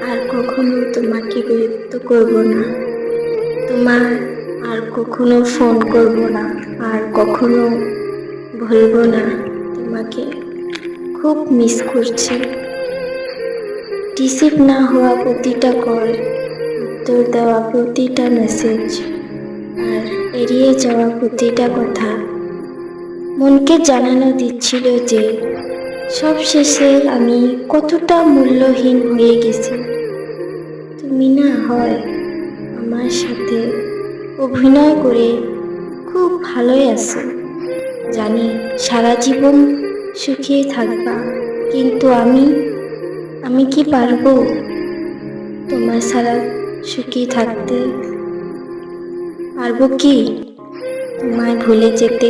আর কখনো তোমাকে বিরক্ত করব না। তোমার আর কখনো ফোন করব না, আর কখনো বলবো না তোমাকে খুব মিস করছি। রিসিভ না হওয়া প্রতিটা কল, উত্তর দেওয়া প্রতিটা মেসেজ, আর এড়িয়ে যাওয়া প্রতিটা কথা মনকে জানানো দিচ্ছিল যে সব শেষে আমি কতটা মূল্যহীন হয়ে গেছি। তুমি না হয় আমার সাথে অভিনয় করে খুব ভালোই আছো, জানি সারা জীবন সুখে থাকবা, কিন্তু আমি কি পারবো তোমার ছাড়া সুখী থাকতে? পারবো কি তোমায় ভুলে যেতে?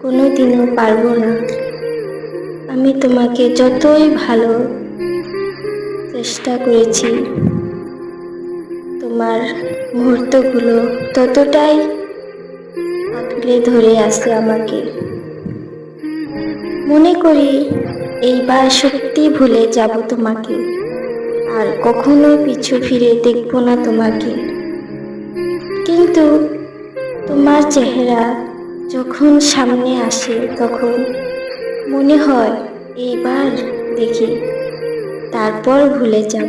কোনোদিনও পারবো না। আমি তোমাকে যতই ভালো চেষ্টা করেছি, তোমার মুহূর্তগুলো ততটাই আঁকড়ে ধরে আছে আমাকে। মনে করি এইবার সত্যি ভুলে যাব তোমাকে, আর কখনো পিছু ফিরে দেখব না তোমাকে। কিন্তু তোমার চেহারা যখন সামনে আসে তখন মনে হয় এইবার দেখি, তারপর ভুলে যাব।